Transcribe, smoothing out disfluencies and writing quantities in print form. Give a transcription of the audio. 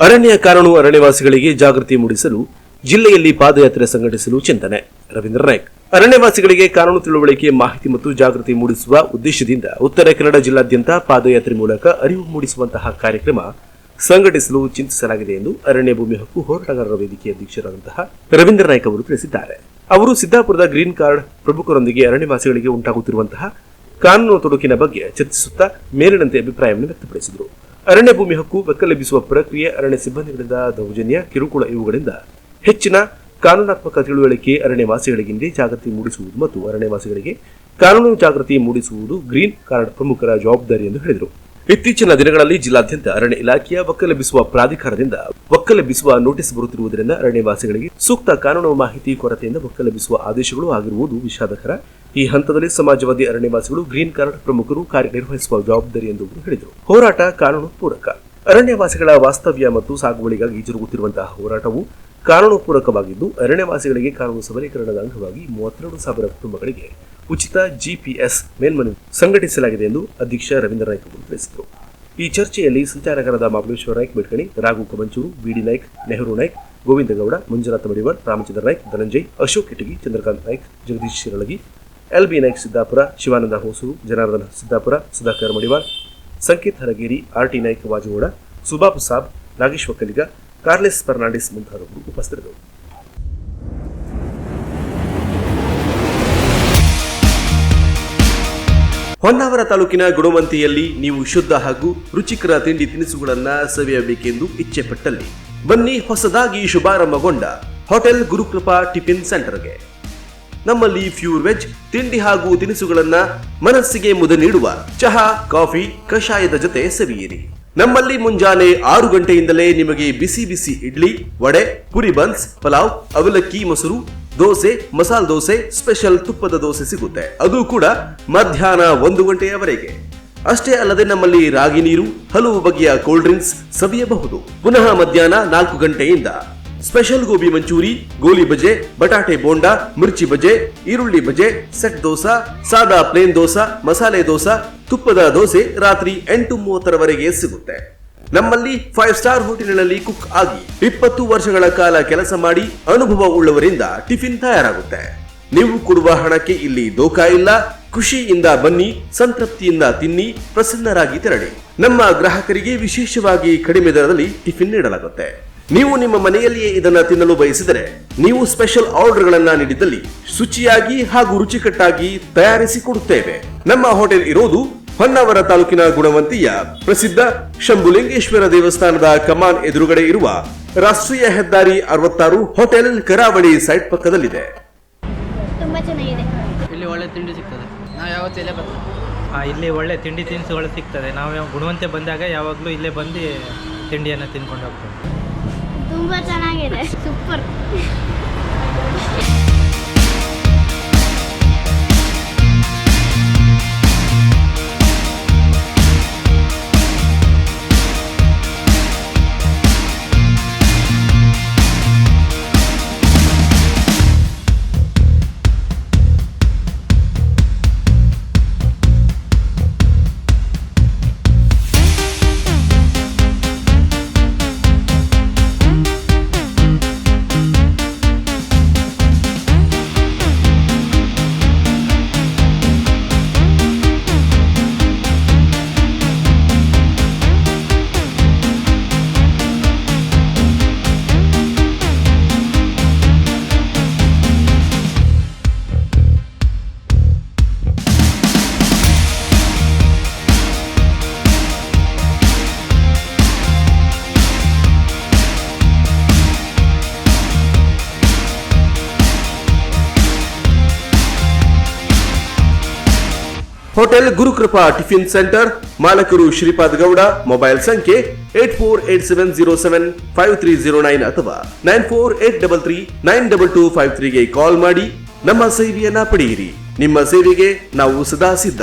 ಅರಣ್ಯ ಕಾನೂನು ಅರಣ್ಯವಾಸಿಗಳಿಗೆ ಜಾಗೃತಿ ಮೂಡಿಸಲು ಜಿಲ್ಲೆಯಲ್ಲಿ ಪಾದಯಾತ್ರೆ ಸಂಘಟಿಸಲು ಚಿಂತನೆ. ರವೀಂದ್ರ ನಾಯ್ಕ್. ಅರಣ್ಯವಾಸಿಗಳಿಗೆ ಕಾನೂನು ತಿಳುವಳಿಕೆ, ಮಾಹಿತಿ ಮತ್ತು ಜಾಗೃತಿ ಮೂಡಿಸುವ ಉದ್ದೇಶದಿಂದ ಉತ್ತರ ಕನ್ನಡ ಜಿಲ್ಲಾದ್ಯಂತ ಪಾದಯಾತ್ರೆ ಮೂಲಕ ಅರಿವು ಮೂಡಿಸುವಂತಹ ಕಾರ್ಯಕ್ರಮ ಸಂಘಟಿಸಲು ಚಿಂತಿಸಲಾಗಿದೆ ಎಂದು ಅರಣ್ಯ ಭೂಮಿ ಹಕ್ಕು ಹೋರಾಟಗಾರರ ವೇದಿಕೆ ಅಧ್ಯಕ್ಷರಾದಂತಹ ರವೀಂದ್ರ ನಾಯ್ಕ್ ಅವರು ತಿಳಿಸಿದ್ದಾರೆ. ಅವರು ಸಿದ್ದಾಪುರದ ಗ್ರೀನ್ ಕಾರ್ಡ್ ಪ್ರಮುಖರೊಂದಿಗೆ ಅರಣ್ಯವಾಸಿಗಳಿಗೆ ಉಂಟಾಗುತ್ತಿರುವಂತಹ ಕಾನೂನು ತೊಡಕಿನ ಬಗ್ಗೆ ಚರ್ಚಿಸುತ್ತಾ ಮೇಲಿನಂತೆ ಅಭಿಪ್ರಾಯವನ್ನು ವ್ಯಕ್ತಪಡಿಸಿದರು. ಅರಣ್ಯ ಭೂಮಿ ಹಕ್ಕು ಒಕ್ಕಲೆಬ್ಬಿಸುವ ಪ್ರಕ್ರಿಯೆ, ಅರಣ್ಯ ಸಿಬ್ಬಂದಿಗಳಿಂದ ದೌರ್ಜನ್ಯ, ಕಿರುಕುಳ ಇವುಗಳಿಂದ ಹೆಚ್ಚಿನ ಕಾನೂನಾತ್ಮಕ ತಿಳುವಳಿಕೆ ಅರಣ್ಯವಾಸಿಗಳಿಗಿಂದ ಜಾಗೃತಿ ಮೂಡಿಸುವುದು ಮತ್ತು ಅರಣ್ಯವಾಸಿಗಳಿಗೆ ಕಾನೂನು ಜಾಗೃತಿ ಮೂಡಿಸುವುದು ಗ್ರೀನ್ ಕಾರ್ಡ್ ಪ್ರಮುಖರ ಜವಾಬ್ದಾರಿ ಎಂದು ಹೇಳಿದರು. ಇತ್ತೀಚಿನ ದಿನಗಳಲ್ಲಿ ಜಿಲ್ಲಾದ್ಯಂತ ಅರಣ್ಯ ಇಲಾಖೆಯ ಒಕ್ಕಲೆಬ್ಬಿಸುವ ಪ್ರಾಧಿಕಾರದಿಂದ ಒಕ್ಕಲೆಬ್ಬಿಸುವ ನೋಟಿಸ್ ಬರುತ್ತಿರುವುದರಿಂದ ಅರಣ್ಯವಾಸಿಗಳಿಗೆ ಸೂಕ್ತ ಕಾನೂನು ಮಾಹಿತಿ ಕೊರತೆಯಿಂದ ಒಕ್ಕಲೆಬ್ಬಿಸುವ ಆದೇಶಗಳು ಆಗಿರುವುದು ವಿಷಾದಕರ. ಈ ಹಂತದಲ್ಲಿ ಸಮಾಜವಾದಿ ಅರಣ್ಯವಾಸಿಗಳು ಗ್ರೀನ್ ಕಾರ್ಡ್ ಪ್ರಮುಖರು ಕಾರ್ಯನಿರ್ವಹಿಸುವ ಜವಾಬ್ದಾರಿ ಎಂದು ಹೇಳಿದರು. ಹೋರಾಟ ಕಾನೂನು ಪೂರಕ. ಅರಣ್ಯವಾಸಿಗಳ ವಾಸ್ತವ್ಯ ಮತ್ತು ಸಾಗುವಳಿಗಾಗಿ ಜರುಗುತ್ತಿರುವಂತಹ ಹೋರಾಟವು ಕಾನೂನು ಪೂರಕವಾಗಿದ್ದು, ಅರಣ್ಯವಾಸಿಗಳಿಗೆ ಕಾನೂನು ಸಬಲೀಕರಣದ ಅಂಗವಾಗಿ 32,000 ಕುಟುಂಬಗಳಿಗೆ ಉಚಿತ ಜಿಪಿಎಸ್ ಮೇಲ್ಮನವಿ ಸಂಘಟಿಸಲಾಗಿದೆ ಎಂದು ಅಧ್ಯಕ್ಷ ರವೀಂದ್ರ ನಾಯ್ಕ್ ಅವರು ತಿಳಿಸಿದರು. ಈ ಚರ್ಚೆಯಲ್ಲಿ ಸಂಚಾಲಕರಾದ ಮಹಾಬಲೇಶ್ವರ ನಾಯ್ಕ್ ಬೆಡ್ಕಣಿ, ರಾಘು ಕಮಂಚೂರು, ಬಿಡಿ ನಾಯ್ಕ್, ನೆಹರು ನಾಯ್ಕ್, ಗೋವಿಂದಗೌಡ, ಮಂಜುನಾಥ ಮಡಿವಾರ್, ರಾಮಚಂದ್ರ ನಾಯ್ಕ್, ಧನಂಜಯ್, ಅಶೋಕ್ ಕಿಟಗಿ, ಚಂದ್ರಕಾಂತ್ ನಾಯ್ಕ್, ಜಗದೀಶ್ ಶಿರಳಗಿ, ಎಲ್ಬಿ ನಾಯ್ಕ್ ಸಿದ್ದಾಪುರ, ಶಿವಾನಂದ ಹೊಸೂರು, ಜನಾರ್ದನ ಸಿದ್ದಾಪುರ, ಸುಧಾಕರ್ ಮಡಿವಾರ್, ಸಂಕೇತ್ ಹರಗೇರಿ, ಆರ್ಟಿ ನಾಯ್ಕ್ ವಾಜಗೋಡ, ಸುಬಾಬ್ ಸಾಬ್, ನಾಗೇಶ್ ಒಕ್ಕಲಿಗ, ಕಾರ್ಲೆಸ್ ಫರ್ನಾಂಡಿಸ್ ಮುಂತಾದವರು ಉಪಸ್ಥಿತರಿದ್ದರು. ಹೊನ್ನಾವರ ತಾಲೂಕಿನ ಗುಣವಂತಿಯಲ್ಲಿ ನೀವು ಶುದ್ಧ ಹಾಗೂ ರುಚಿಕರ ತಿಂಡಿ ತಿನಿಸುಗಳನ್ನು ಸವಿಯಬೇಕೆಂದು ಇಚ್ಛೆ ಪಟ್ಟಲ್ಲಿ ಬನ್ನಿ ಹೊಸದಾಗಿ ಶುಭಾರಂಭಗೊಂಡ ಹೋಟೆಲ್ ಗುರುಕೃಪಾ ಟಿಫಿನ್ ಸೆಂಟರ್ಗೆ. ನಮ್ಮಲ್ಲಿ ಪ್ಯೂರ್ ವೆಜ್ ತಿಂಡಿ ಹಾಗೂ ತಿನಿಸುಗಳನ್ನ ಮನಸ್ಸಿಗೆ ಮುದ ನೀಡುವ ಚಹಾ, ಕಾಫಿ, ಕಷಾಯದ ಜೊತೆ ಸವಿಯಿರಿ. ನಮ್ಮಲ್ಲಿ ಮುಂಜಾನೆ 6 ಗಂಟೆಯಿಂದಲೇ ನಿಮಗೆ ಬಿಸಿ ಬಿಸಿ ಇಡ್ಲಿ, ವಡೆ, ಪುರಿ ಬನ್ಸ್, ಪಲಾವ್, ಅವಲಕ್ಕಿ, ಮೊಸರು, ದೋಸೆ, ಮಸಾಲ ದೋಸೆ, ಸ್ಪೆಷಲ್ ತುಪ್ಪದ ದೋಸೆ ಸಿಗುತ್ತೆ. ಅದು ಕೂಡ ಮಧ್ಯಾಹ್ನ 1 ಗಂಟೆಯವರೆಗೆ. ಅಷ್ಟೇ ಅಲ್ಲದೆ ನಮ್ಮಲ್ಲಿ ರಾಗಿ ನೀರು, ಹಲವು ಬಗೆಯ ಕೋಲ್ಡ್ ಡ್ರಿಂಕ್ಸ್ ಸವಿಯಬಹುದು. ಪುನಃ ಮಧ್ಯಾಹ್ನ 4 ಗಂಟೆಯಿಂದ ಸ್ಪೆಷಲ್ ಗೋಬಿ ಮಂಚೂರಿ, ಗೋಲಿ ಬಜೆ, ಬಟಾಟೆ ಬೋಂಡಾ, ಮಿರ್ಚಿ ಬಜೆ, ಈರುಳ್ಳಿ ಬಜೆ, ಸೆಟ್ ದೋಸಾ, ಸಾದಾ ಪ್ಲೇನ್ ದೋಸಾ, ಮಸಾಲೆ ದೋಸಾ, ತುಪ್ಪದ ದೋಸೆ ರಾತ್ರಿ 8:30ರವರೆಗೆ ಸಿಗುತ್ತೆ. ನಮ್ಮಲ್ಲಿ 5 ಸ್ಟಾರ್ ಹೋಟೆಲ್ನಲ್ಲಿ ಕುಕ್ ಆಗಿ 20 ವರ್ಷಗಳ ಕಾಲ ಕೆಲಸ ಮಾಡಿ ಅನುಭವ ಉಳ್ಳವರಿಂದ ಟಿಫಿನ್ ತಯಾರಾಗುತ್ತೆ. ನೀವು ಕೊಡುವ ಹಣಕ್ಕೆ ಇಲ್ಲಿ ದೋಖಾ ಇಲ್ಲ. ಖುಷಿಯಿಂದ ಬನ್ನಿ, ಸಂತೃಪ್ತಿಯಿಂದ ತಿನ್ನಿ, ಪ್ರಸನ್ನರಾಗಿ ತೆರಳಿ. ನಮ್ಮ ಗ್ರಾಹಕರಿಗೆ ವಿಶೇಷವಾಗಿ ಕಡಿಮೆ ದರದಲ್ಲಿ ಟಿಫಿನ್ ನೀಡಲಾಗುತ್ತೆ. ನೀವು ನಿಮ್ಮ ಮನೆಯಲ್ಲಿಯೇ ಇದನ್ನ ತಿನ್ನಲು ಬಯಸಿದರೆ ನೀವು ಸ್ಪೆಷಲ್ ಆರ್ಡರ್ಗಳನ್ನ ನೀಡಿದಲ್ಲಿ ಶುಚಿಯಾಗಿ ಹಾಗೂ ರುಚಿಕಟ್ಟಾಗಿ ತಯಾರಿಸಿ ಕೊಡುತ್ತೇವೆ. ನಮ್ಮ ಹೋಟೆಲ್ ಇರೋದು ಹೊನ್ನಾವರ ತಾಲೂಕಿನ ಗುಣವಂತಿಯ ಪ್ರಸಿದ್ಧ ಶಂಭುಲಿಂಗೇಶ್ವರ ದೇವಸ್ಥಾನದ ಕಮಾನ್ ಎದುರುಗಡೆ ಇರುವ ರಾಷ್ಟ್ರೀಯ ಹೆದ್ದಾರಿ 66 ಹೋಟೆಲ್ ಕರಾವಳಿ ಸೈಟ್ ಪಕ್ಕದಲ್ಲಿದೆ. ತುಂಬಾ ಚೆನ್ನಾಗಿದೆ. ಇಲ್ಲಿ ಒಳ್ಳೆ ತಿಂಡಿ ಸಿಗ್ತದೆ. ನಾವು ಯಾವತ್ತೂ ಇಲ್ಲೇ ಬರ್ತೀವಿ. ಇಲ್ಲಿ ಒಳ್ಳೆ ತಿಂಡಿ ತಿನಿಸುಗಳು ಸಿಗ್ತದೆ. ನಾವು ಗುಣವಂತೆ ಬಂದಾಗ ಯಾವಾಗಲೂ ಇಲ್ಲೇ ಬಂದು ತಿಂಡಿಯನ್ನು ತಿನ್ಕೊಂಡು ಹೋಗ್ತೇವೆ. ತುಂಬಾ ಚೆನ್ನಾಗಿದೆ, super. Hotel Gurukrupa tiffin centre, ಮಾಲಕರು ಶ್ರೀಪಾದ್ ಗೌಡ. ಮೊಬೈಲ್ ಸಂಖ್ಯೆ 8487075309 ಅಥವಾ 9483392253ಗೆ ಕಾಲ್ ಮಾಡಿ ನಮ್ಮ ಸೇವೆಯನ್ನ ಪಡೆಯಿರಿ. ನಿಮ್ಮ ಸೇವೆಗೆ ನಾವು ಸದಾ ಸಿದ್ಧ.